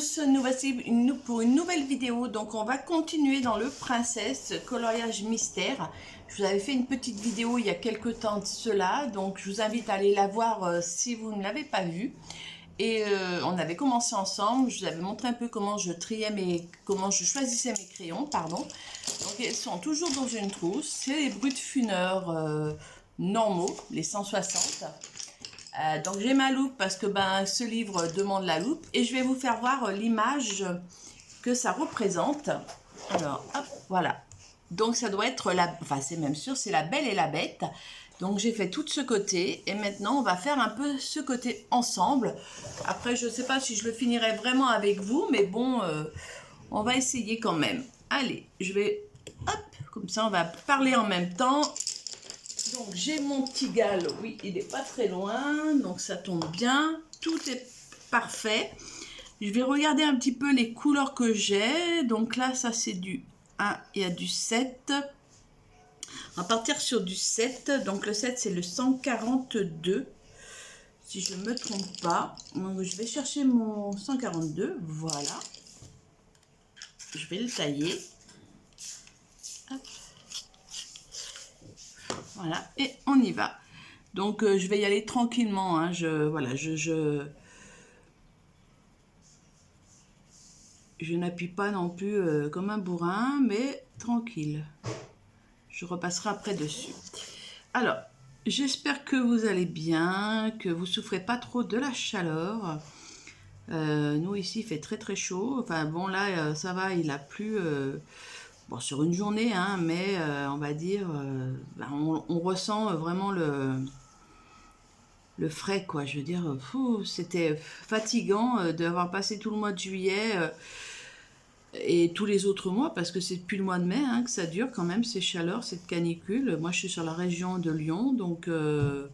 tous, nous voici pour une nouvelle vidéo. Donc on va continuer dans le Princesse coloriage mystère. Je vous avais fait une petite vidéo il y a quelques temps de cela, donc je vous invite à aller la voir si vous ne l'avez pas vue. Et on avait commencé ensemble, je vous avais montré un peu comment je triais comment je choisissais mes crayons, pardon. Donc elles sont toujours dans une trousse, c'est les Brut Funeur normaux, les 160. Donc j'ai ma loupe parce que ce livre demande la loupe et je vais vous faire voir l'image que ça représente. Alors hop, voilà. Donc ça doit être c'est même sûr, c'est la Belle et la Bête. Donc j'ai fait tout ce côté et maintenant on va faire un peu ce côté ensemble. Après je ne sais pas si je le finirai vraiment avec vous, mais bon, on va essayer quand même. Allez, je vais, hop, comme ça on va parler en même temps. Donc j'ai mon petit gal, oui, il n'est pas très loin, donc ça tombe bien, tout est parfait. Je vais regarder un petit peu les couleurs que j'ai. Donc là, ça c'est du 1 et à du 7. On va partir sur du 7. Donc le 7 c'est le 142, si je ne me trompe pas. Donc je vais chercher mon 142, voilà. Je vais le tailler. Hop. Voilà, et on y va. Donc je vais y aller tranquillement, hein. Je n'appuie pas non plus comme un bourrin, mais tranquille. Je repasserai après dessus. Alors, j'espère que vous allez bien, que vous souffrez pas trop de la chaleur. Nous ici, il fait très très chaud. Enfin bon, là, ça va, il a plu bon, sur une journée, hein, mais on va dire, on ressent vraiment le frais, quoi. Je veux dire, c'était fatigant d'avoir passé tout le mois de juillet et tous les autres mois, parce que c'est depuis le mois de mai que ça dure quand même, ces chaleurs, cette canicule. Moi, je suis sur la région de Lyon, donc je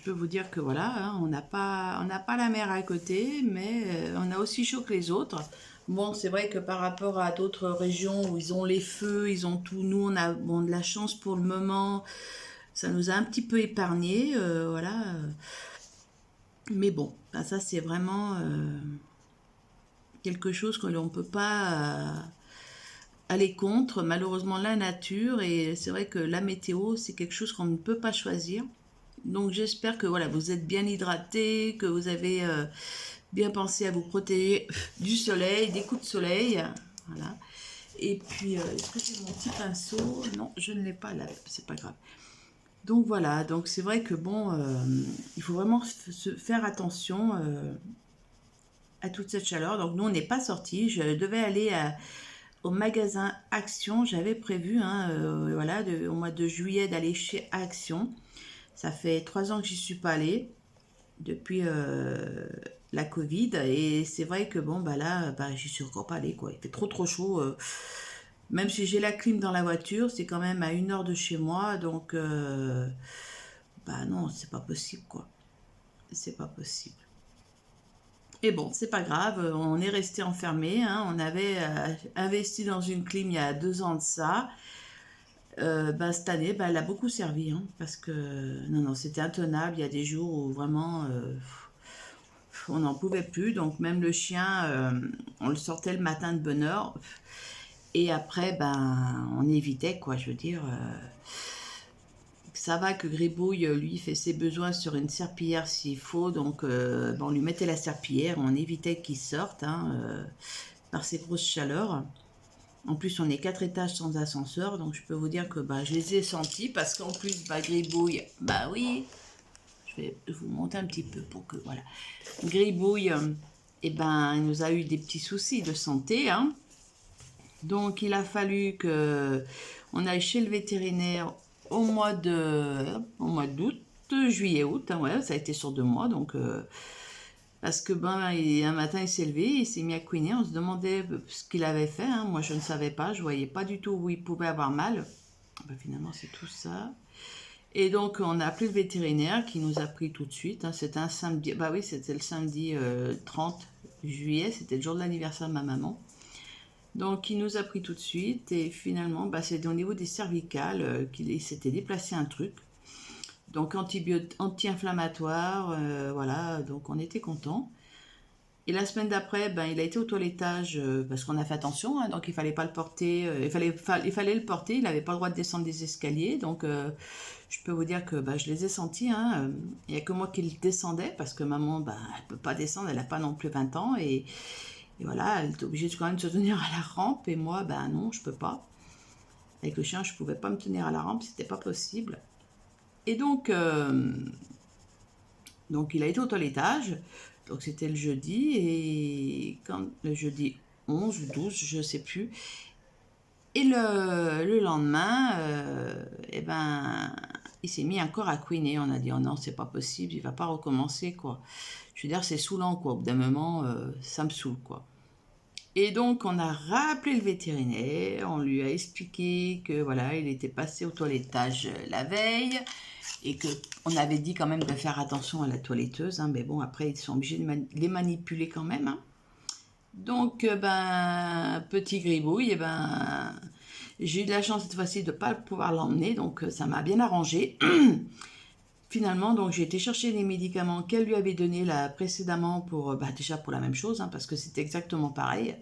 peux vous dire que voilà, on n'a pas la mer à côté, mais on a aussi chaud que les autres. Bon, c'est vrai que par rapport à d'autres régions où ils ont les feux, ils ont tout, nous on a de la chance pour le moment, ça nous a un petit peu épargné, voilà. Mais bon, ça c'est vraiment quelque chose que l'on ne peut pas aller contre, malheureusement, la nature, et c'est vrai que la météo, c'est quelque chose qu'on ne peut pas choisir. Donc j'espère que voilà, vous êtes bien hydratés, que vous avez bien pensé à vous protéger du soleil, des coups de soleil. Voilà. Et puis, est-ce que j'ai mon petit pinceau? Non, je ne l'ai pas là, c'est pas grave. Donc voilà, donc c'est vrai que bon, il faut vraiment faire attention à toute cette chaleur. Donc nous, on n'est pas sortis. Je devais aller au magasin Action. J'avais prévu, voilà, au mois de juillet d'aller chez Action. Ça fait 3 ans que j'y suis pas allée depuis la Covid, et c'est vrai que bon là, j'y suis encore pas allée, quoi. Il fait trop chaud. Même si j'ai la clim dans la voiture, c'est quand même à 1 heure de chez moi, donc non, c'est pas possible, quoi. C'est pas possible. Et bon, c'est pas grave, on est resté enfermé, hein. On avait investi dans une clim il y a 2 ans de ça. Cette année, elle a beaucoup servi, hein, parce que non, c'était intenable. Il y a des jours où vraiment on n'en pouvait plus. Donc même le chien, on le sortait le matin de bonne heure, et après, on évitait, quoi. Je veux dire, ça va que Gribouille, lui, fait ses besoins sur une serpillière s'il faut. Donc on lui mettait la serpillière, on évitait qu'il sorte, par ces grosses chaleurs. En plus, on est 4 étages sans ascenseur, donc je peux vous dire que je les ai sentis, parce qu'en plus, Gribouille, oui, je vais vous monter un petit peu pour que, voilà. Gribouille, il nous a eu des petits soucis de santé, hein. Donc, il a fallu que on aille chez le vétérinaire au mois d'août, juillet-août, ouais, ça a été sur 2 mois, donc... parce que un matin il s'est levé, il s'est mis à couiner, on se demandait ce qu'il avait fait, hein. Moi je ne savais pas, je voyais pas du tout où il pouvait avoir mal. Finalement c'est tout ça. Et donc on a appelé le vétérinaire qui nous a pris tout de suite, hein. C'était un samedi, oui, c'était le samedi 30 juillet, c'était le jour de l'anniversaire de ma maman. Donc il nous a pris tout de suite, et finalement c'était au niveau des cervicales qu'il s'était déplacé un truc. Donc anti-inflammatoire, voilà, donc on était contents. Et la semaine d'après, ben, il a été au toilettage parce qu'on a fait attention, hein, donc il fallait pas le porter, il fallait le porter, il n'avait pas le droit de descendre des escaliers, donc je peux vous dire que ben, je les ai sentis, hein, il n'y a que moi qui le descendais parce que maman, ben, elle peut pas descendre, elle n'a pas non plus 20 ans et voilà, elle est obligée quand même de se tenir à la rampe et moi, ben non, je peux pas. Avec le chien, je pouvais pas me tenir à la rampe, c'était pas possible. Et donc il a été au toilettage. Donc c'était le jeudi, et quand le jeudi 11 ou 12, je ne sais plus. Et le lendemain, eh ben, il s'est mis encore à couiner. On a dit, oh non, c'est pas possible, il va pas recommencer, quoi. Je veux dire, c'est saoulant, quoi. Au bout d'un moment, ça me saoule, quoi. Et donc, on a rappelé le vétérinaire, on lui a expliqué que, voilà, il était passé au toilettage la veille, et que on avait dit quand même de faire attention à la toiletteuse, hein, mais bon, après, ils sont obligés de les manipuler quand même, hein. Donc, ben, petit gribouille, ben, j'ai eu de la chance cette fois-ci de ne pas pouvoir l'emmener, donc ça m'a bien arrangé. Finalement, donc j'ai été chercher les médicaments qu'elle lui avait donnés là précédemment pour, bah, déjà pour la même chose, hein, parce que c'était exactement pareil.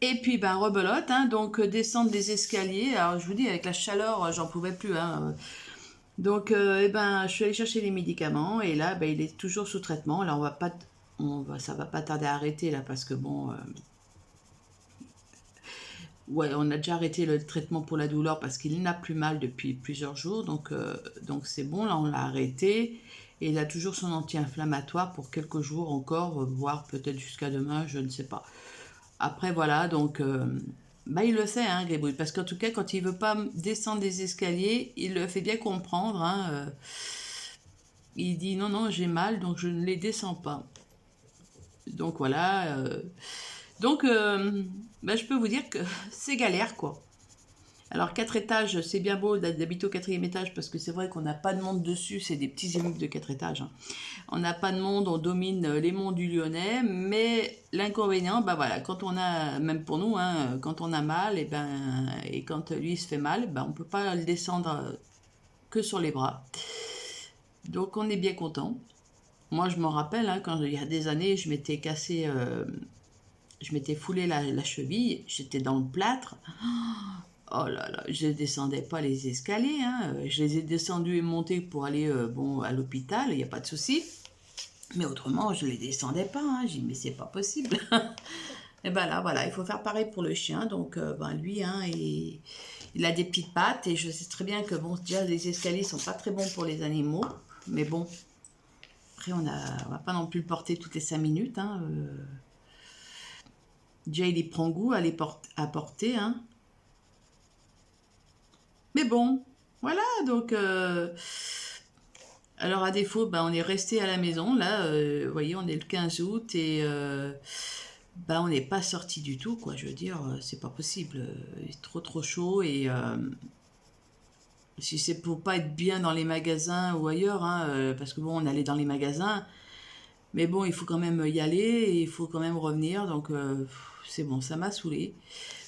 Et puis, ben, rebelote, hein, donc descendre des escaliers. Alors, je vous dis, avec la chaleur, j'en pouvais plus, hein. Donc, eh ben, je suis allée chercher les médicaments et là, ben, il est toujours sous traitement. Là, ça va pas tarder à arrêter là parce que bon, ouais, on a déjà arrêté le traitement pour la douleur parce qu'il n'a plus mal depuis plusieurs jours. Donc c'est bon, là, on l'a arrêté et il a toujours son anti-inflammatoire pour quelques jours encore, voire peut-être jusqu'à demain, je ne sais pas. Après, voilà, donc, bah, il le sait, hein, Gribouille, parce qu'en tout cas, quand il veut pas descendre des escaliers, il le fait bien comprendre, hein, il dit non, non, j'ai mal, donc je ne les descends pas. Donc voilà, donc bah, je peux vous dire que c'est galère, quoi. Alors 4 étages, c'est bien beau d'habiter au 4e étage parce que c'est vrai qu'on n'a pas de monde dessus, c'est des petits immeubles de 4 étages, hein. On n'a pas de monde, on domine les monts du Lyonnais, mais l'inconvénient, bah voilà, quand on a, même pour nous, hein, quand on a mal, et quand lui se fait mal, bah, on ne peut pas le descendre que sur les bras. Donc on est bien content. Moi je m'en rappelle, hein, quand il y a des années, je m'étais cassé, je m'étais foulé la cheville, j'étais dans le plâtre. Oh là là, je ne descendais pas les escaliers, hein. Je les ai descendus et montés pour aller bon, à l'hôpital, il n'y a pas de souci. Mais autrement, je ne les descendais pas, hein. J'ai dit, mais c'est pas possible. Et ben là, voilà, il faut faire pareil pour le chien. Donc, ben lui, hein, il a des petites pattes et je sais très bien que, bon, déjà, les escaliers sont pas très bons pour les animaux. Mais bon, après, on va pas non plus le porter toutes les 5 minutes, hein. Déjà, il y prend goût à porter, hein. Mais bon, voilà, donc, alors à défaut, ben, on est resté à la maison, là, vous voyez, on est le 15 août et ben, on n'est pas sorti du tout, quoi, je veux dire, c'est pas possible, il est trop chaud et si c'est pour pas être bien dans les magasins ou ailleurs, hein, parce que bon, on allait dans les magasins, mais bon, il faut quand même y aller et il faut quand même revenir, donc c'est bon, ça m'a saoulé.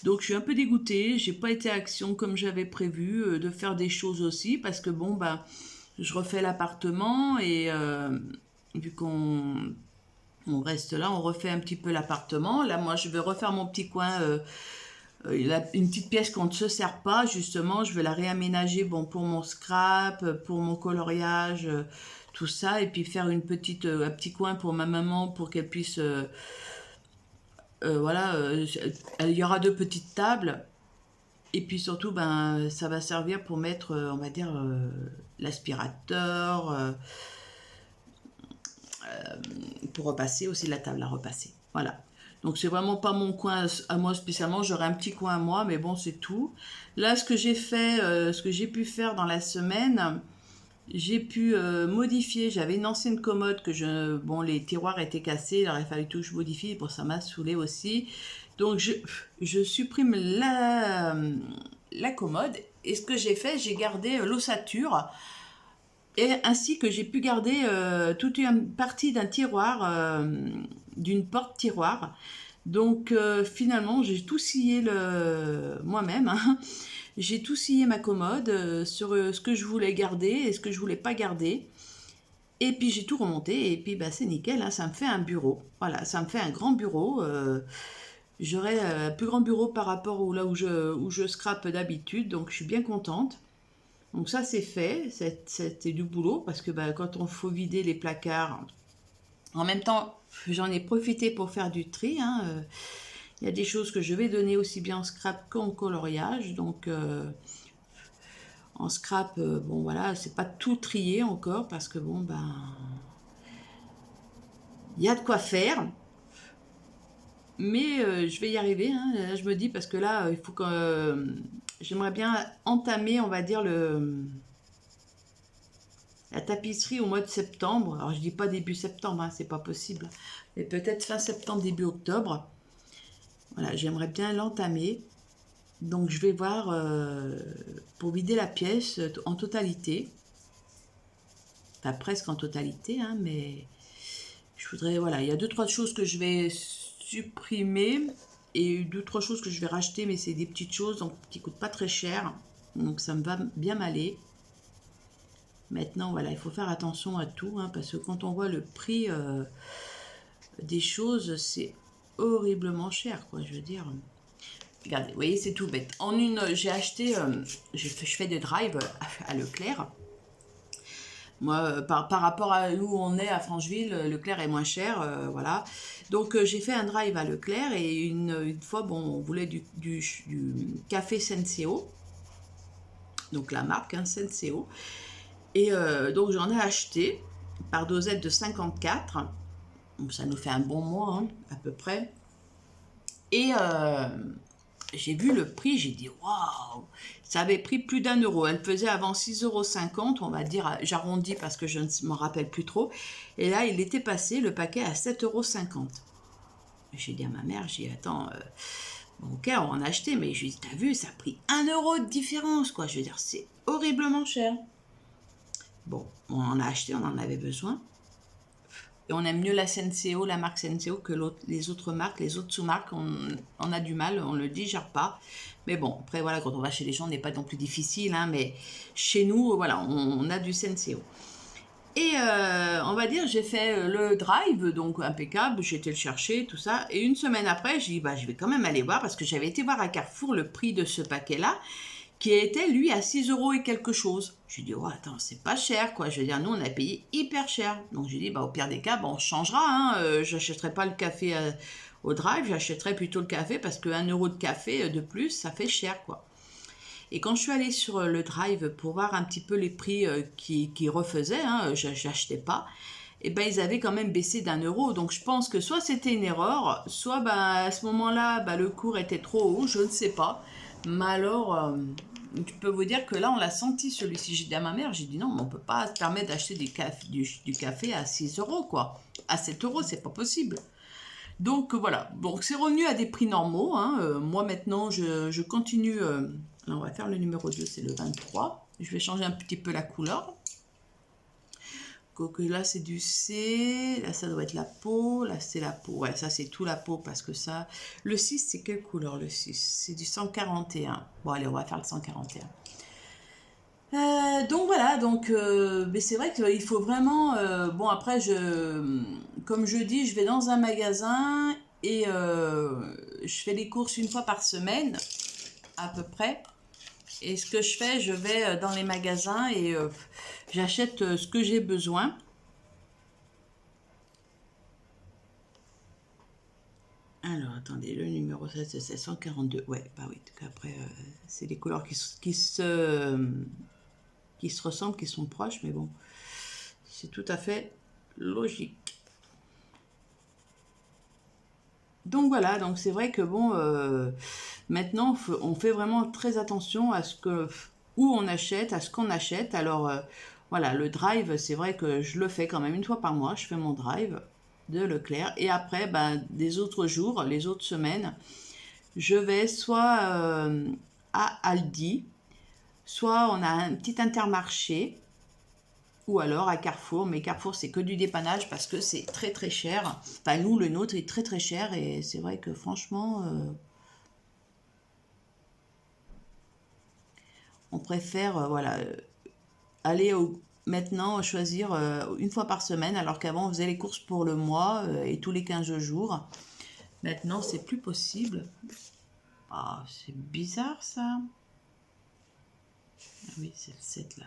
Donc je suis un peu dégoûtée, j'ai pas été à action comme j'avais prévu, de faire des choses aussi, parce que bon, bah, je refais l'appartement et vu qu'on reste là, on refait un petit peu l'appartement. Là, moi, je vais refaire mon petit coin, une petite pièce qu'on ne se sert pas, justement, je vais la réaménager, bon, pour mon scrap, pour mon coloriage, tout ça, et puis faire un petit coin pour ma maman, pour qu'elle puisse... voilà, il y aura 2 petites tables. Et puis surtout, ben, ça va servir pour mettre, on va dire, l'aspirateur, pour repasser aussi la table à repasser. Voilà. Donc c'est vraiment pas mon coin à moi spécialement, j'aurai un petit coin à moi, mais bon, c'est tout. Là, ce que j'ai fait, ce que j'ai pu faire dans la semaine, j'ai pu modifier, j'avais une ancienne commode bon, les tiroirs étaient cassés, il aurait fallu tout que je modifie, bon, ça m'a saoulé aussi. Donc je supprime la commode, et ce que j'ai fait, j'ai gardé l'ossature, et ainsi que j'ai pu garder toute une partie d'un tiroir, d'une porte-tiroir. Donc finalement, j'ai tout scié moi-même, hein. J'ai tout scié ma commode sur ce que je voulais garder et ce que je voulais pas garder. Et puis j'ai tout remonté et puis bah, c'est nickel, hein, ça me fait un bureau. Voilà, ça me fait un grand bureau. J'aurai un plus grand bureau par rapport là où je scrape d'habitude, donc je suis bien contente. Donc ça c'est fait, c'était du boulot parce que bah, quand on faut vider les placards, en même temps j'en ai profité pour faire du tri. Hein, il y a des choses que je vais donner aussi bien en scrap qu'en coloriage, donc en scrap, bon voilà, c'est pas tout trié encore parce que bon ben il y a de quoi faire. Mais je vais y arriver, hein. Là, je me dis, parce que là, il faut que j'aimerais bien entamer, on va dire, la tapisserie au mois de septembre. Alors, je dis pas début septembre, hein, c'est pas possible. Mais peut-être fin septembre, début octobre. Voilà, j'aimerais bien l'entamer. Donc, je vais voir pour vider la pièce en totalité. Enfin, presque en totalité, hein, mais je voudrais, voilà, il y a 2-3 choses que je vais supprimer et 2-3 choses que je vais racheter, mais c'est des petites choses donc, qui coûtent pas très cher, donc ça me va bien m'aller. Maintenant voilà, il faut faire attention à tout, hein, parce que quand on voit le prix des choses, c'est horriblement cher, quoi, je veux dire. Regardez, vous voyez, c'est tout bête. En une, j'ai acheté, je fais des drives à Leclerc. Moi, par rapport à où on est à Francheville, Leclerc est moins cher, voilà. Donc j'ai fait un drive à Leclerc et une fois, bon, on voulait du café Senseo, donc la marque, hein, Senseo. Et donc j'en ai acheté par dosette de 54, donc ça nous fait un bon mois, hein, à peu près. Et j'ai vu le prix, j'ai dit waouh, ça avait pris plus d'1 euro. Elle faisait avant 6,50 €, on va dire, j'arrondis parce que je ne m'en rappelle plus trop. Et là, il était passé le paquet à 7,50 €. J'ai dit à ma mère, j'ai dit attends, bon, ok, on en a acheté, mais je lui ai dit, t'as vu, ça a pris 1 € de différence, quoi. Je veux dire, c'est horriblement cher. Bon, on en a acheté, on en avait besoin. Et on aime mieux la Senseo, la marque Senseo, que les autres marques, les autres sous-marques, on a du mal, on ne le digère pas. Mais bon, après, voilà, quand on va chez les gens, on n'est pas non plus difficile, hein, mais chez nous, voilà, on a du Senseo. Et on va dire, j'ai fait le drive, donc impeccable, j'ai été le chercher, tout ça. Et une semaine après, j'ai dit, bah, je vais quand même aller voir, parce que j'avais été voir à Carrefour le prix de ce paquet-là, qui était, lui, à 6 € et quelque chose. J'ai dit, oh, attends, c'est pas cher, quoi. Je veux dire, nous, on a payé hyper cher. Donc, j'ai dit, bah, au pire des cas, bah, on changera, hein. J'achèterai pas le café au drive, j'achèterai plutôt le café, parce que 1 € de café de plus, ça fait cher, quoi. Et quand je suis allée sur le drive pour voir un petit peu les prix qui refaisaient, hein, j'achetais pas, et ben ils avaient quand même baissé d'1 €. Donc je pense que soit c'était une erreur, soit ben, à ce moment-là, ben, le cours était trop haut, je ne sais pas. Mais alors, je peux vous dire que là, on l'a senti celui-ci. J'ai dit à ma mère, j'ai dit non, mais on peut pas se permettre d'acheter du café à 6 € quoi. À 7 €, c'est pas possible. Donc voilà, donc c'est revenu à des prix normaux, hein. Moi maintenant je continue, là, on va faire le numéro 2, c'est le 23. Je vais changer un petit peu la couleur. Donc là c'est du C, là ça doit être la peau, là c'est la peau, ouais ça c'est tout la peau parce que ça, le 6 c'est quelle couleur le 6? C'est du 141, bon allez on va faire le 141. Donc voilà, donc mais c'est vrai qu'il faut vraiment, bon après comme je dis, je vais dans un magasin et je fais les courses une fois par semaine à peu près. Et ce que je fais, je vais dans les magasins et j'achète ce que j'ai besoin. Alors attendez, le numéro 7 c'est 142, ouais bah oui, après c'est des couleurs qui se ressemblent, qui sont proches, mais bon, c'est tout à fait logique. Donc voilà, donc c'est vrai que bon, maintenant on fait vraiment très attention à où on achète, à ce qu'on achète. Alors voilà, le drive, c'est vrai que je le fais quand même une fois par mois, je fais mon drive de Leclerc. Et après, ben, des autres jours, les autres semaines, je vais soit à Aldi, soit on a un petit Intermarché, ou alors à Carrefour, mais Carrefour c'est que du dépannage parce que c'est très très cher. Enfin nous le nôtre est très très cher et c'est vrai que franchement on préfère voilà aller maintenant choisir une fois par semaine, alors qu'avant on faisait les courses pour le mois et tous les 15 jours. Maintenant, c'est plus possible. Ah, c'est bizarre ça. Ah oui, c'est le 7 là.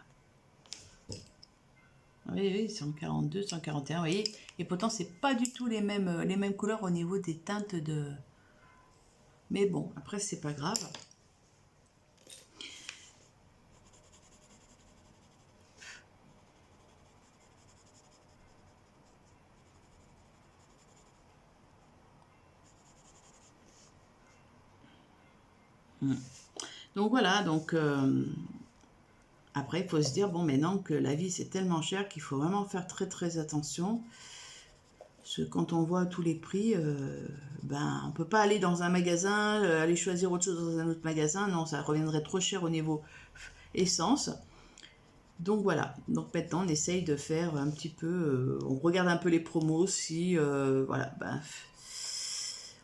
Oui, 142, 141, vous voyez. Et pourtant, c'est pas du tout les mêmes couleurs au niveau des teintes de... Mais bon, après, c'est pas grave. Donc voilà, donc après il faut se dire, bon maintenant que la vie c'est tellement cher qu'il faut vraiment faire très très attention. Parce que quand on voit tous les prix, ben on peut pas aller dans un magasin, aller choisir autre chose dans un autre magasin, non ça reviendrait trop cher au niveau essence. Donc voilà, donc maintenant on essaye de faire un petit peu, on regarde un peu les promos si, voilà, ben,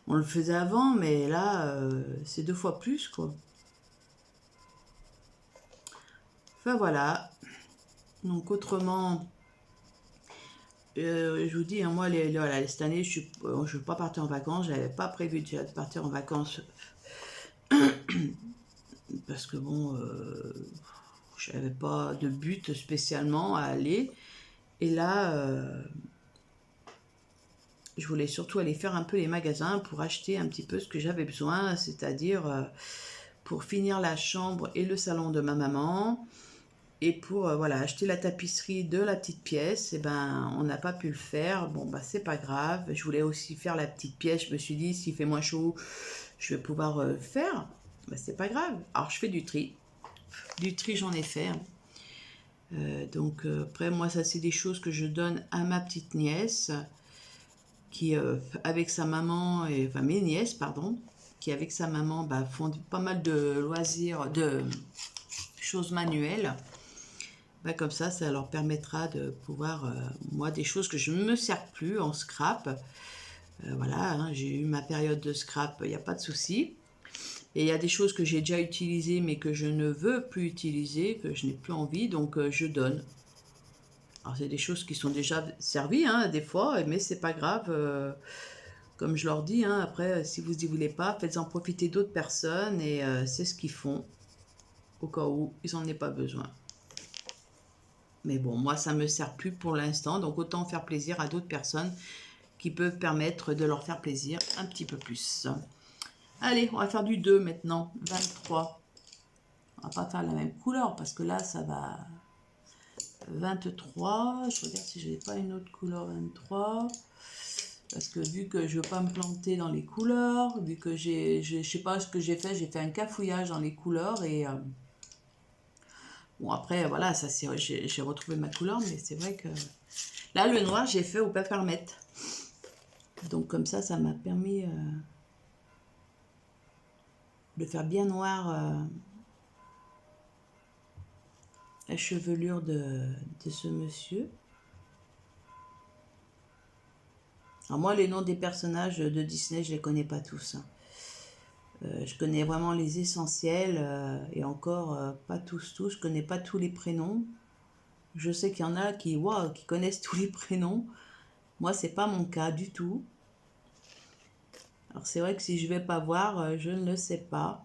on le faisait avant, mais là c'est 2 fois plus quoi. Enfin voilà, donc autrement, je vous dis, hein, moi voilà, cette année je ne veux pas partir en vacances, j'avais pas prévu de partir en vacances parce que bon, je n'avais pas de but spécialement à aller. Et là, je voulais surtout aller faire un peu les magasins pour acheter un petit peu ce que j'avais besoin, c'est-à-dire pour finir la chambre et le salon de ma maman. Et pour voilà, acheter la tapisserie de la petite pièce, et ben on n'a pas pu le faire. Bon bah c'est pas grave. Je voulais aussi faire la petite pièce. Je me suis dit s'il fait moins chaud, je vais pouvoir faire. Bah, c'est pas grave. Alors je fais du tri. Du tri j'en ai fait. Donc après moi ça c'est des choses que je donne à ma petite nièce qui avec sa maman et enfin mes nièces pardon qui avec sa maman bah, font pas mal de loisirs de choses manuelles. Bah, comme ça leur permettra de pouvoir moi des choses que je ne me sers plus en scrap. Voilà hein, j'ai eu ma période de scrap, il n'y a pas de souci. Et il y a des choses que j'ai déjà utilisées mais que je ne veux plus utiliser, que je n'ai plus envie, donc je donne. Alors c'est des choses qui sont déjà servies hein, des fois, mais c'est pas grave. Comme je leur dis, hein, après si vous n'y voulez pas, faites-en profiter d'autres personnes et c'est ce qu'ils font au cas où ils n'en aient pas besoin. Mais bon, moi ça me sert plus pour l'instant, donc autant faire plaisir à d'autres personnes qui peuvent permettre de leur faire plaisir un petit peu plus. Allez, on va faire du 2 maintenant, 23. On va pas faire la même couleur parce que là ça va 23. Je regarde si je n'ai pas une autre couleur 23. Parce que vu que je veux pas me planter dans les couleurs, vu que je sais pas ce que j'ai fait un cafouillage dans les couleurs et bon après voilà, ça j'ai retrouvé ma couleur, mais c'est vrai que là le noir j'ai fait au papermètre. Donc comme ça m'a permis de faire bien noir la chevelure de ce monsieur. Alors moi les noms des personnages de Disney je les connais pas tous. Hein. Je connais vraiment les essentiels et encore pas tous. Je connais pas tous les prénoms. Je sais qu'il y en a qui connaissent tous les prénoms. Moi c'est pas mon cas du tout. Alors c'est vrai que si je vais pas voir, je ne le sais pas.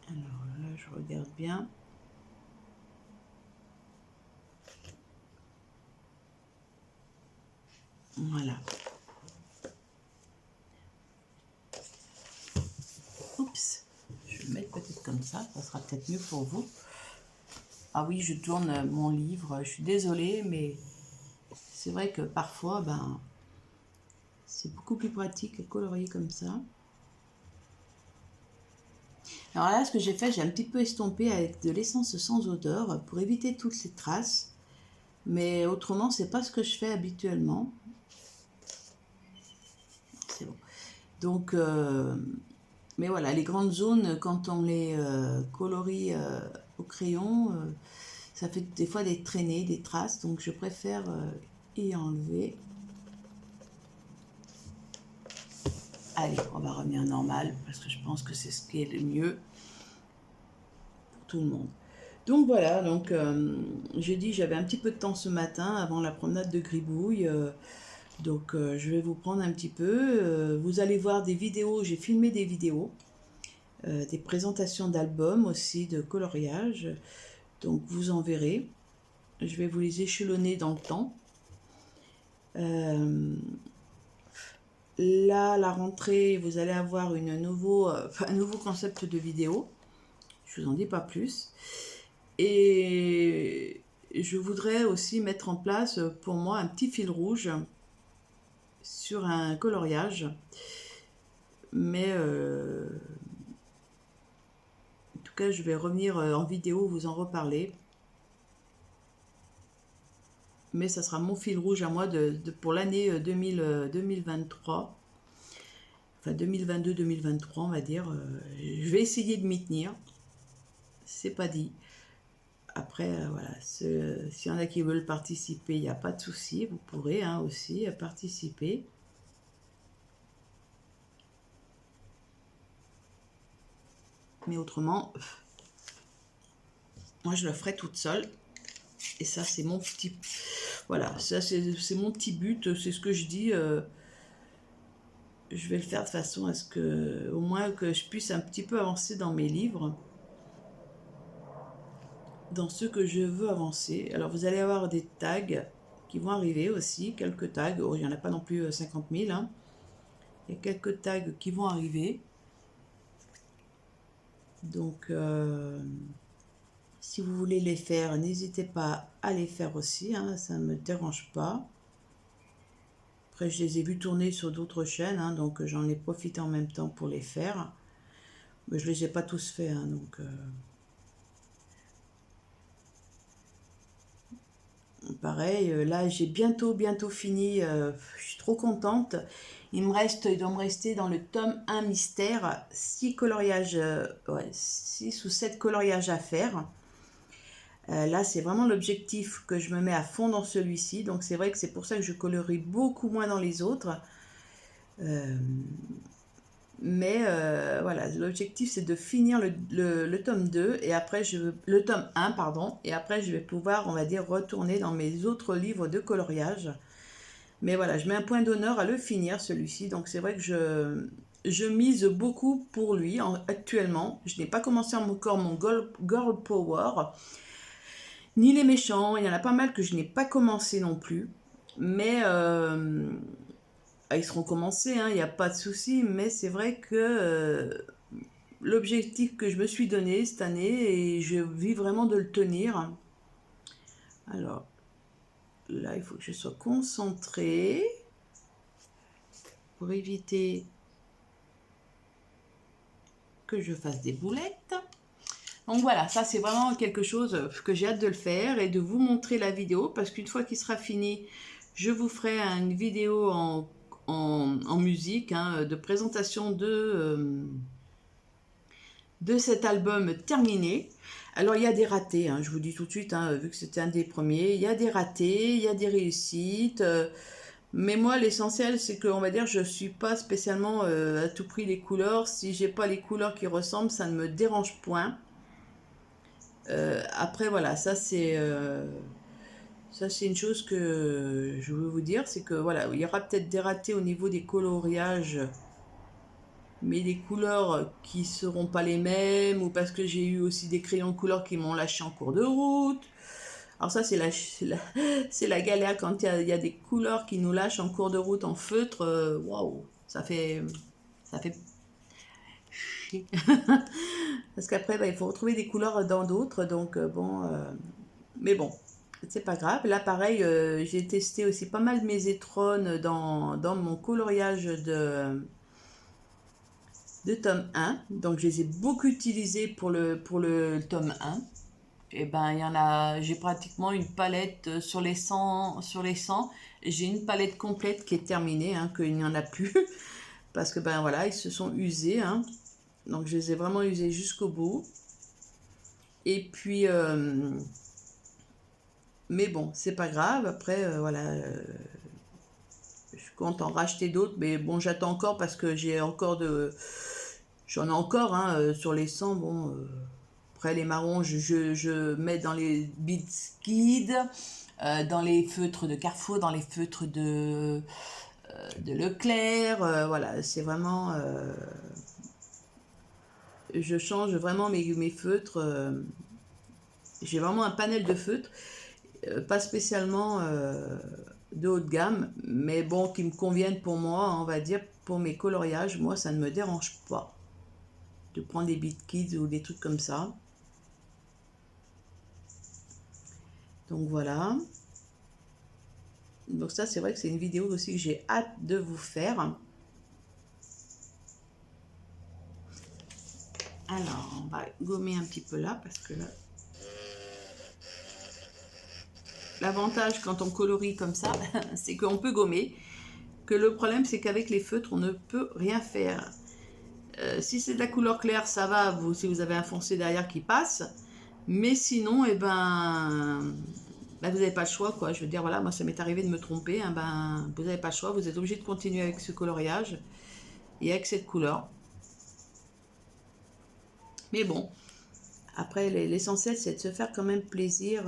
Alors là je regarde bien. Voilà. Oups. Je vais le mettre peut-être comme ça sera peut-être mieux pour vous. Ah oui, je tourne mon livre, je suis désolée, mais c'est vrai que parfois, ben, c'est beaucoup plus pratique à colorier comme ça. Alors là, ce que j'ai fait, j'ai un petit peu estompé avec de l'essence sans odeur pour éviter toutes les traces. Mais autrement, c'est pas ce que je fais habituellement. C'est bon. Donc, mais voilà, les grandes zones, quand on les colorie au crayon, ça fait des fois des traînées, des traces. Donc, je préfère y enlever. Allez, on va revenir normal parce que je pense que c'est ce qui est le mieux pour tout le monde. Donc voilà, donc j'ai dit j'avais un petit peu de temps ce matin avant la promenade de Gribouille. Donc je vais vous prendre un petit peu. Vous allez voir des vidéos, j'ai filmé des vidéos, des présentations d'albums aussi, de coloriage. Donc vous en verrez. Je vais vous les échelonner dans le temps. Là, la rentrée, vous allez avoir un nouveau concept de vidéo. Je vous en dis pas plus. Et je voudrais aussi mettre en place pour moi un petit fil rouge sur un coloriage. Mais en tout cas, je vais revenir en vidéo vous en reparler. Mais ça sera mon fil rouge à moi pour l'année 2023. Enfin 2022-2023 on va dire. Je vais essayer de m'y tenir. C'est pas dit. Après, voilà, s'il y en a qui veulent participer, il n'y a pas de souci. Vous pourrez aussi participer. Mais autrement, moi je le ferai toute seule. Et ça, c'est mon petit... Voilà, ça c'est mon petit but. C'est ce que je dis. Je vais le faire de façon à ce que, au moins, que je puisse un petit peu avancer dans mes livres. Dans ce que je veux avancer. Alors, vous allez avoir des tags qui vont arriver aussi. Quelques tags. Oh, il n'y en a pas non plus 50 000. Hein. Il y a quelques tags qui vont arriver. Donc... si vous voulez les faire, n'hésitez pas à les faire aussi, hein, ça ne me dérange pas. Après, je les ai vus tourner sur d'autres chaînes, hein, donc j'en ai profité en même temps pour les faire. Mais je ne les ai pas tous faits, hein, donc... pareil, là j'ai bientôt fini, je suis trop contente. Il doit me rester dans le tome 1 mystère 6 coloriages, 6 ou 7 coloriages à faire. Là, c'est vraiment l'objectif que je me mets à fond dans celui-ci. Donc, c'est vrai que c'est pour ça que je colorie beaucoup moins dans les autres. Voilà, l'objectif, c'est de finir le tome 2 et après, le tome 1, pardon. Et après, je vais pouvoir, on va dire, retourner dans mes autres livres de coloriage. Mais voilà, je mets un point d'honneur à le finir, celui-ci. Donc, c'est vrai que je mise beaucoup pour lui actuellement. Je n'ai pas commencé encore mon Girl Power. Ni les méchants, il y en a pas mal que je n'ai pas commencé non plus. Mais ils seront commencés, hein, il n'y a pas de souci. Mais c'est vrai que l'objectif que je me suis donné cette année, et je vis vraiment de le tenir. Alors, là, il faut que je sois concentrée pour éviter que je fasse des boulettes. Donc voilà, ça c'est vraiment quelque chose que j'ai hâte de le faire et de vous montrer la vidéo parce qu'une fois qu'il sera fini, je vous ferai une vidéo en musique de présentation de cet album terminé. Alors il y a des ratés, je vous dis tout de suite, vu que c'était un des premiers, il y a des ratés, il y a des réussites. Mais moi l'essentiel c'est que on va dire je suis pas spécialement à tout prix les couleurs. Si j'ai pas les couleurs qui ressemblent, ça ne me dérange point. Après voilà, ça c'est une chose que je veux vous dire, c'est que voilà, il y aura peut-être des ratés au niveau des coloriages, mais des couleurs qui seront pas les mêmes, ou parce que j'ai eu aussi des crayons de couleur qui m'ont lâché en cours de route. Alors ça c'est la galère quand il y a des couleurs qui nous lâchent en cours de route en feutre. Waouh, ça fait chier. Parce qu'après, il faut retrouver des couleurs dans d'autres. Donc, mais bon, c'est pas grave. Là, pareil, j'ai testé aussi pas mal mes étrones dans mon coloriage de tome 1. Donc, je les ai beaucoup utilisés pour le tome 1. Et ben, il y en a, j'ai pratiquement une palette sur les 100. J'ai une palette complète qui est terminée, qu'il n'y en a plus. Parce que, ben voilà, ils se sont usés, Donc, je les ai vraiment usés jusqu'au bout. Et puis, mais bon, c'est pas grave. Après, voilà, je compte en racheter d'autres, mais bon, j'attends encore parce que j'ai encore j'en ai encore hein, sur les 100. Bon, après les marrons, je mets dans les biscuits, dans les feutres de Carrefour, dans les feutres de Leclerc. Voilà, c'est vraiment... je change vraiment mes feutres. J'ai vraiment un panel de feutres, pas spécialement de haut de gamme, mais bon, qui me conviennent pour moi, on va dire, pour mes coloriages. Moi, ça ne me dérange pas de prendre des Beat Kids ou des trucs comme ça. Donc voilà. Donc ça, c'est vrai que c'est une vidéo aussi que j'ai hâte de vous faire. Alors, on va gommer un petit peu là, parce que là... L'avantage quand on colorie comme ça, c'est qu'on peut gommer. Que le problème, c'est qu'avec les feutres, on ne peut rien faire. Si c'est de la couleur claire, ça va, si vous avez un foncé derrière qui passe. Mais sinon, eh ben, vous n'avez pas le choix, quoi. Je veux dire, voilà, moi, ça m'est arrivé de me tromper. Hein, ben, vous n'avez pas le choix, vous êtes obligé de continuer avec ce coloriage et avec cette couleur. Mais bon, après, l'essentiel, c'est de se faire quand même plaisir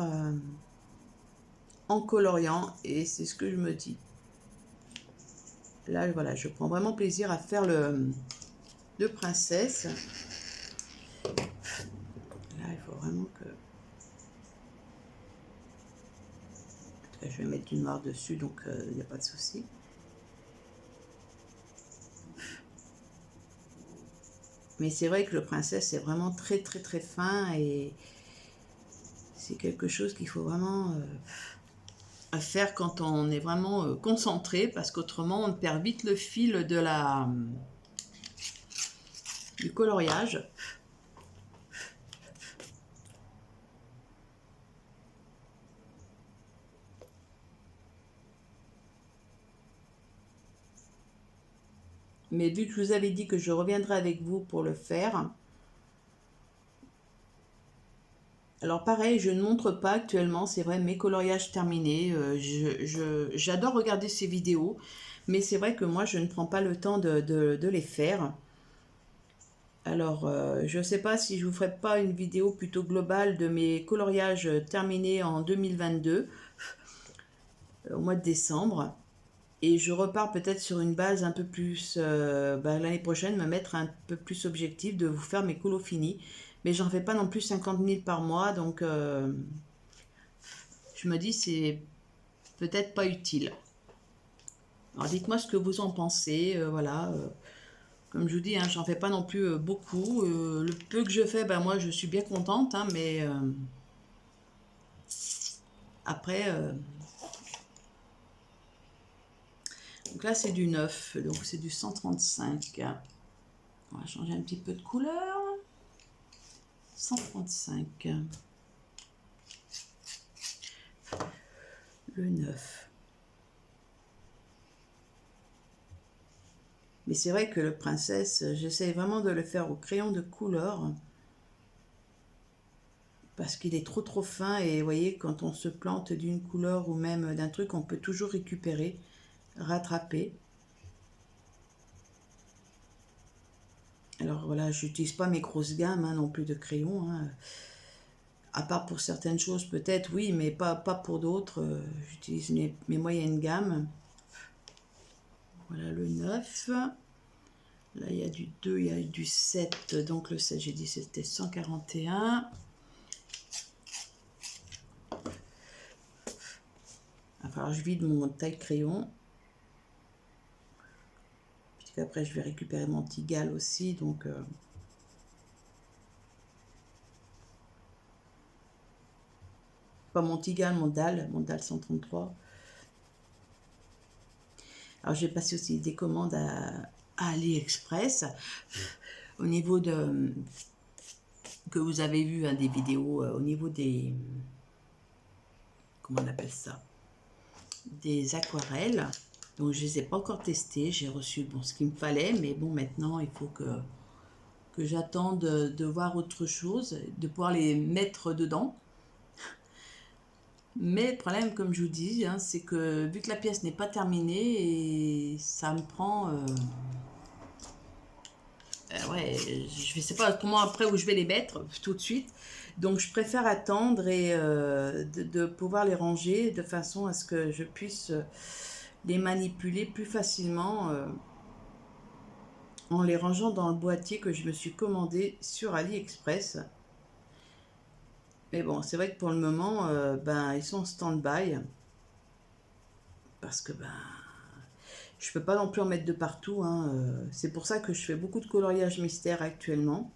en coloriant. Et c'est ce que je me dis. Là, voilà, je prends vraiment plaisir à faire le princesse. Là, il faut vraiment que... En tout cas, je vais mettre du noir dessus, donc il n'y a pas de souci. Mais c'est vrai que le princesse, c'est vraiment très, très, très fin. Et c'est quelque chose qu'il faut vraiment faire quand on est vraiment concentré. Parce qu'autrement, on perd vite le fil du coloriage. Mais vu que je vous avais dit que je reviendrai avec vous pour le faire. Alors pareil, je ne montre pas actuellement, c'est vrai, mes coloriages terminés. J'adore regarder ces vidéos. Mais c'est vrai que moi, je ne prends pas le temps de les faire. Alors, je ne sais pas si je vous ferai pas une vidéo plutôt globale de mes coloriages terminés en 2022, au mois de décembre. Et je repars peut-être sur une base un peu plus, l'année prochaine, me mettre un peu plus objectif de vous faire mes colos finis. Mais j'en fais pas non plus 50 000 par mois, donc je me dis c'est peut-être pas utile. Alors dites-moi ce que vous en pensez, voilà. Comme je vous dis, hein, j'en fais pas non plus beaucoup. Le peu que je fais, moi je suis bien contente, hein, mais après... donc là c'est du 9, donc c'est du 135. On va changer un petit peu de couleur. 135. Le 9. Mais c'est vrai que le princesse, j'essaie vraiment de le faire au crayon de couleur. Parce qu'il est trop trop fin. Et vous voyez, quand on se plante d'une couleur ou même d'un truc, on peut toujours récupérer, rattraper. Alors voilà, je n'utilise pas mes grosses gammes hein, non plus de crayons. Hein. À part pour certaines choses peut-être, oui, mais pas pour d'autres. J'utilise mes moyennes gammes. Voilà le 9. Là, il y a du 2, il y a du 7. Donc le 7, j'ai dit c'était 141. Il va falloir que je vide mon taille crayon. Puis après, je vais récupérer mon Tigal aussi. Donc... pas mon Tigal, mon DAL 133. Alors j'ai passé aussi des commandes à AliExpress au niveau de que vous avez vu hein, des vidéos au niveau des comment on appelle ça, des aquarelles. Donc je les ai pas encore testées, j'ai reçu bon ce qu'il me fallait, mais bon maintenant il faut que j'attende de voir autre chose, de pouvoir les mettre dedans. Mais le problème, comme je vous dis, hein, c'est que vu que la pièce n'est pas terminée, et ça me prend... ouais, je ne sais pas comment après où je vais les mettre tout de suite. Donc je préfère attendre et de pouvoir les ranger de façon à ce que je puisse les manipuler plus facilement en les rangeant dans le boîtier que je me suis commandé sur AliExpress. Mais bon, c'est vrai que pour le moment, ben, ils sont en stand-by parce que ben, je peux pas non plus en mettre de partout, hein. C'est pour ça que je fais beaucoup de coloriage mystère actuellement.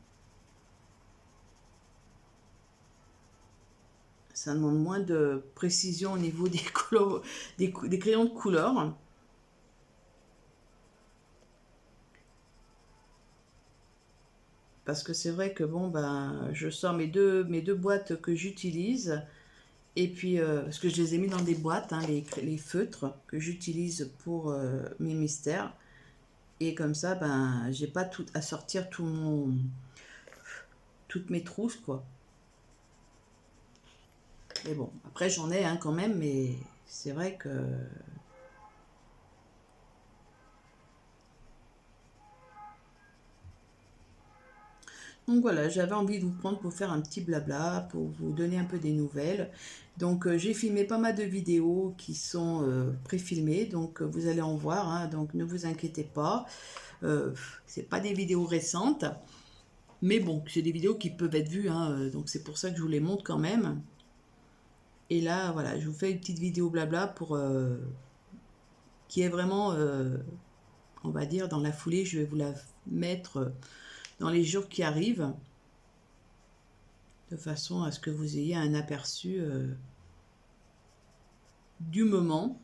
Ça demande moins de précision au niveau des crayons de couleur. Parce que c'est vrai que bon, ben, je sors mes deux boîtes que j'utilise. Et puis, parce que je les ai mis dans des boîtes, hein, les feutres que j'utilise pour mes mystères. Et comme ça, ben, j'ai pas tout à sortir toutes mes trousses, quoi. Mais bon, après j'en ai hein, quand même, mais c'est vrai que... Donc voilà, j'avais envie de vous prendre pour faire un petit blabla, pour vous donner un peu des nouvelles. Donc j'ai filmé pas mal de vidéos qui sont pré-filmées, donc vous allez en voir, hein, donc ne vous inquiétez pas. C'est pas des vidéos récentes, mais bon, c'est des vidéos qui peuvent être vues, hein, donc c'est pour ça que je vous les montre quand même. Et là, voilà, je vous fais une petite vidéo blabla pour qui est vraiment, on va dire, dans la foulée. Je vais vous la mettre dans les jours qui arrivent, de façon à ce que vous ayez un aperçu du moment,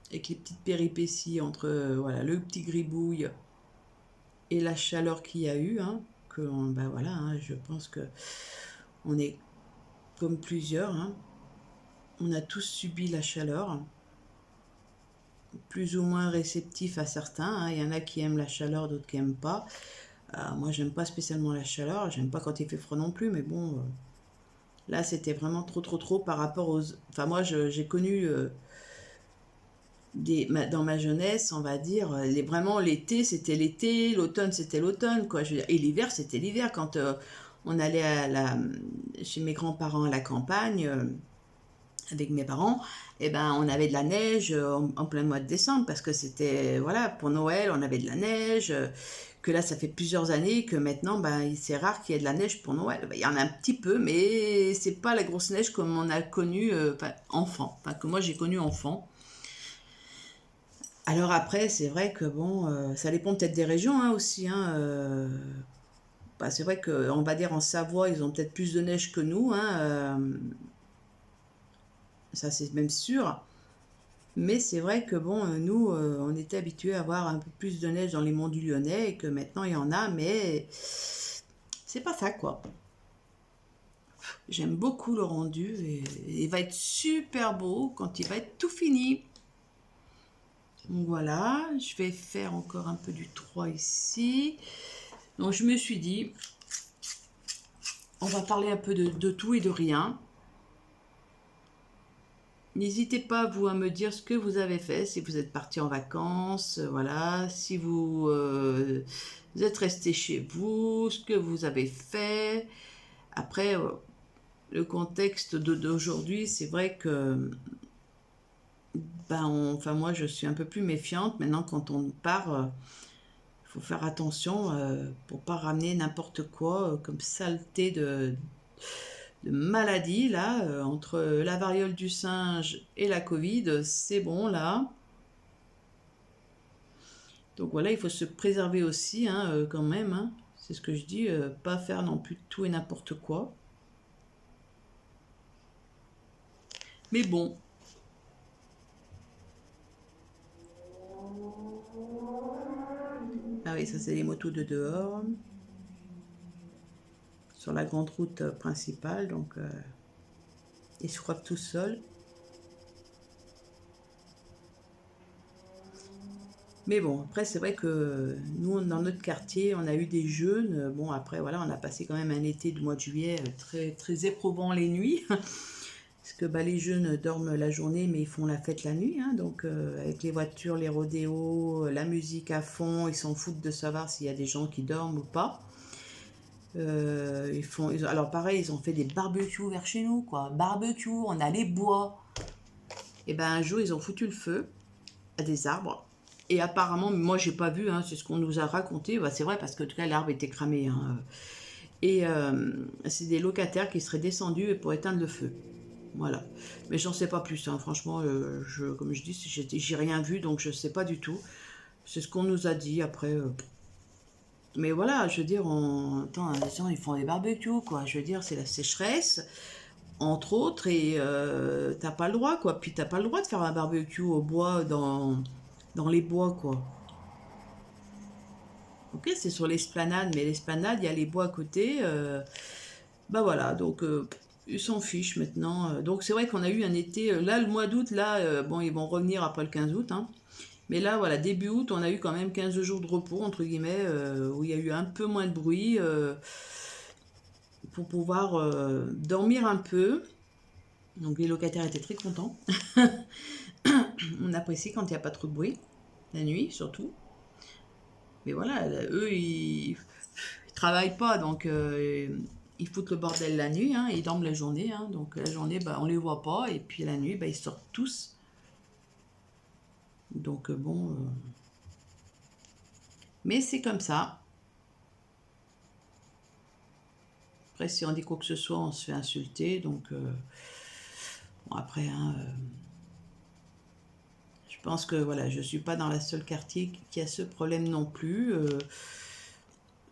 avec les petites péripéties entre voilà, le petit gribouille et la chaleur qu'il y a eu. Hein, que ben voilà, hein, je pense que on est comme plusieurs. Hein, on a tous subi la chaleur, plus ou moins réceptifs à certains. Hein, il y en a qui aiment la chaleur, d'autres qui n'aiment pas. Moi, j'aime pas spécialement la chaleur. J'aime pas quand il fait froid non plus, mais bon, là, c'était vraiment trop par rapport aux... Enfin, moi, j'ai connu dans ma jeunesse, on va dire, vraiment l'été, c'était l'été, l'automne, c'était l'automne, quoi. Je veux dire, et l'hiver, c'était l'hiver. Quand on allait chez mes grands-parents à la campagne, avec mes parents, et ben, on avait de la neige en plein mois de décembre, parce que c'était, voilà, pour Noël, on avait de la neige, que là, ça fait plusieurs années que maintenant, ben, c'est rare qu'il y ait de la neige pour Noël. Ben, il y en a un petit peu, mais c'est pas la grosse neige comme on a connu enfant, enfin, que moi j'ai connu enfant. Alors après, c'est vrai que bon, ça dépend peut-être des régions hein, aussi. Hein, bah, c'est vrai qu'on va dire en Savoie, ils ont peut-être plus de neige que nous. Hein, ça, c'est même sûr. Mais c'est vrai que bon, nous, on était habitués à avoir un peu plus de neige dans les monts du Lyonnais et que maintenant il y en a, mais c'est pas ça quoi. J'aime beaucoup le rendu et il va être super beau quand il va être tout fini. Donc voilà, je vais faire encore un peu du 3 ici. Donc je me suis dit, on va parler un peu de tout et de rien. N'hésitez pas, vous, à me dire ce que vous avez fait, si vous êtes parti en vacances, voilà, si vous êtes resté chez vous, ce que vous avez fait. Après, le contexte d'aujourd'hui, c'est vrai que, ben, enfin, moi, je suis un peu plus méfiante. Maintenant, quand on part, il faut faire attention pour pas ramener n'importe quoi comme saleté de maladie, là, entre la variole du singe et la Covid, c'est bon, là. Donc voilà, il faut se préserver aussi, hein, quand même, hein. C'est ce que je dis, pas faire non plus tout et n'importe quoi. Mais bon. Ah oui, ça c'est les motos de dehors. Sur la grande route principale, donc ils se croient tout seuls. Mais bon, après, c'est vrai que nous, dans notre quartier, on a eu des jeunes. Bon, après, voilà, on a passé quand même un été du mois de juillet très, très éprouvant les nuits. Parce que bah, les jeunes dorment la journée, mais ils font la fête la nuit. Hein, donc, avec les voitures, les rodéos, la musique à fond, ils s'en foutent de savoir s'il y a des gens qui dorment ou pas. Alors, pareil, ils ont fait des barbecues vers chez nous, quoi. Barbecue, on a les bois. Et ben un jour, ils ont foutu le feu à des arbres. Et apparemment, moi, j'ai pas vu, hein, c'est ce qu'on nous a raconté. Bah, c'est vrai, parce que en tout cas, l'arbre était cramé. Hein. Et c'est des locataires qui seraient descendus pour éteindre le feu. Voilà. Mais j'en sais pas plus. Hein. Franchement, comme je dis, j'ai rien vu, donc je sais pas du tout. C'est ce qu'on nous a dit. Après, mais voilà, je veux dire, attends, les gens, ils font des barbecues, quoi. Je veux dire, c'est la sécheresse, entre autres, et t'as pas le droit, quoi. Puis t'as pas le droit de faire un barbecue au bois dans les bois, quoi. Ok, c'est sur l'esplanade, mais l'esplanade, il y a les bois à côté. Bah voilà, donc ils s'en fichent maintenant. Donc c'est vrai qu'on a eu un été, là, le mois d'août, là, bon, ils vont revenir après le 15 août, hein. Mais là, voilà, début août, on a eu quand même 15 jours de repos, entre guillemets, où il y a eu un peu moins de bruit pour pouvoir dormir un peu. Donc les locataires étaient très contents. On apprécie quand il n'y a pas trop de bruit, la nuit surtout. Mais voilà, eux, ils travaillent pas, donc ils foutent le bordel la nuit, hein, ils dorment la journée. Hein, donc la journée, bah, on les voit pas, et puis la nuit, bah, ils sortent tous. Donc bon... Mais c'est comme ça. Après, si on dit quoi que ce soit, on se fait insulter. Donc, bon, après, hein, je pense que voilà, je ne suis pas dans la seule quartier qui a ce problème non plus.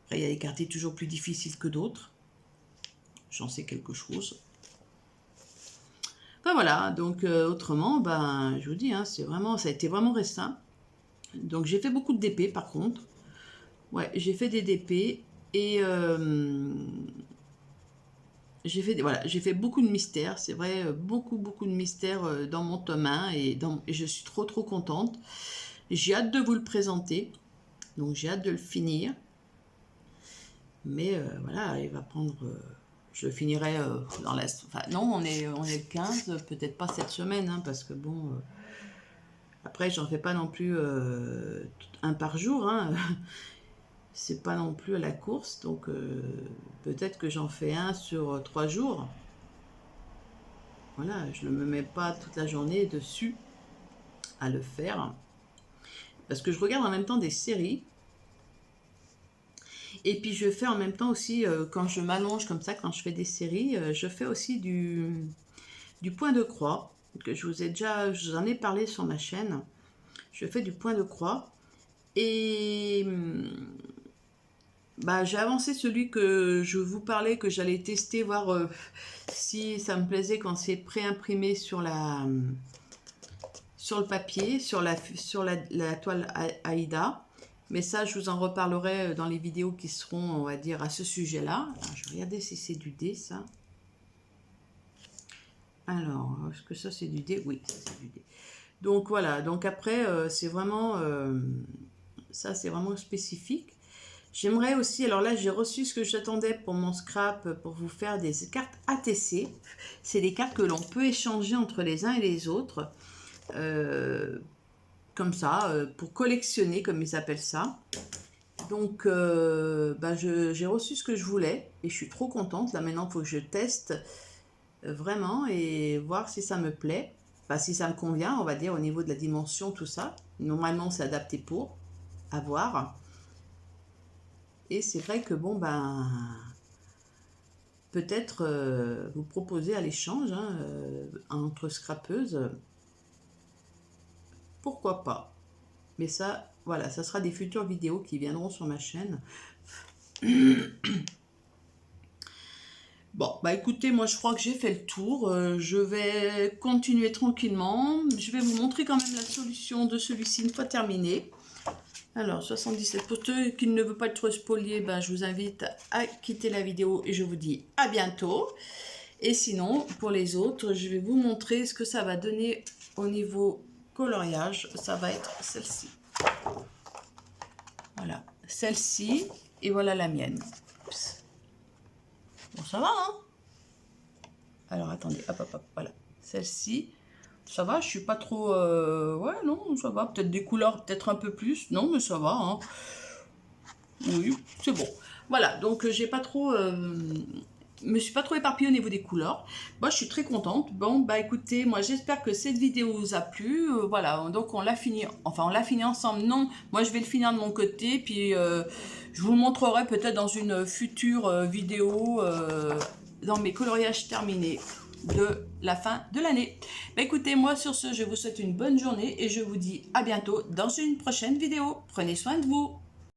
Après, il y a des quartiers toujours plus difficiles que d'autres. J'en sais quelque chose. Enfin voilà, donc autrement, ben, je vous dis, hein, ça a été vraiment récent. Donc j'ai fait beaucoup de DP par contre. Ouais, j'ai fait des DP et j'ai fait beaucoup de mystères, c'est vrai, beaucoup de mystères dans mon tome 1 et je suis trop contente. J'ai hâte de vous le présenter, donc j'ai hâte de le finir. Mais voilà, il va prendre... je le finirai dans la... Enfin non, on est le 15, peut-être pas cette semaine, hein, parce que bon... après, j'en fais pas non plus un par jour, hein. C'est pas non plus à la course, donc peut-être que j'en fais un sur 3 jours. Voilà, je ne me mets pas toute la journée dessus à le faire. Parce que je regarde en même temps des séries. Et puis je fais en même temps aussi, quand je m'allonge comme ça, quand je fais des séries, je fais aussi du point de croix. Que je vous en ai parlé sur ma chaîne. Je fais du point de croix. Et bah, j'ai avancé celui que je vous parlais, que j'allais tester, voir si ça me plaisait quand c'est pré-imprimé sur le papier, sur la toile Aïda. Mais ça, je vous en reparlerai dans les vidéos qui seront, on va dire, à ce sujet-là. Je vais regarder si c'est du dé, ça. Alors, est-ce que ça, c'est du dé? Oui, ça, c'est du dé. Donc, voilà. Donc, après, c'est vraiment... ça, c'est vraiment spécifique. J'aimerais aussi... Alors là, j'ai reçu ce que j'attendais pour mon scrap, pour vous faire des cartes ATC. C'est des cartes que l'on peut échanger entre les uns et les autres. Comme ça, pour collectionner, comme ils appellent ça. Donc, bah, j'ai reçu ce que je voulais et je suis trop contente. Là, maintenant, il faut que je teste vraiment et voir si ça me plaît. Bah, si ça me convient, on va dire, au niveau de la dimension, tout ça. Normalement, c'est adapté pour, à voir. Et c'est vrai que, bon, ben, peut-être vous proposer à l'échange hein, entre scrapeuses. Pourquoi pas? Mais ça, voilà, ça sera des futures vidéos qui viendront sur ma chaîne. Bon, bah écoutez, moi je crois que j'ai fait le tour. Je vais continuer tranquillement. Je vais vous montrer quand même la solution de celui-ci une fois terminé. Alors, 77. Pour ceux qui ne veulent pas être spoliés, ben, je vous invite à quitter la vidéo et je vous dis à bientôt. Et sinon, pour les autres, je vais vous montrer ce que ça va donner au niveau coloriage. Ça va être celle-ci. Voilà, celle-ci et voilà la mienne. Oups. Bon, ça va, hein? Alors, attendez, hop, hop, hop, voilà. celle-ci. Ça va, je suis pas trop... Ouais, non, ça va. Peut-être des couleurs, peut-être un peu plus. Non, mais ça va, hein. Oui, c'est bon. Voilà, donc j'ai pas trop... me suis pas trop éparpillée au niveau des couleurs. Moi, je suis très contente. Bon, bah écoutez, moi j'espère que cette vidéo vous a plu. Voilà, donc on l'a fini. Enfin, on l'a fini ensemble. Non, moi je vais le finir de mon côté. Puis je vous le montrerai peut-être dans une future vidéo dans mes coloriages terminés de la fin de l'année. Bah écoutez, moi sur ce, je vous souhaite une bonne journée et je vous dis à bientôt dans une prochaine vidéo. Prenez soin de vous.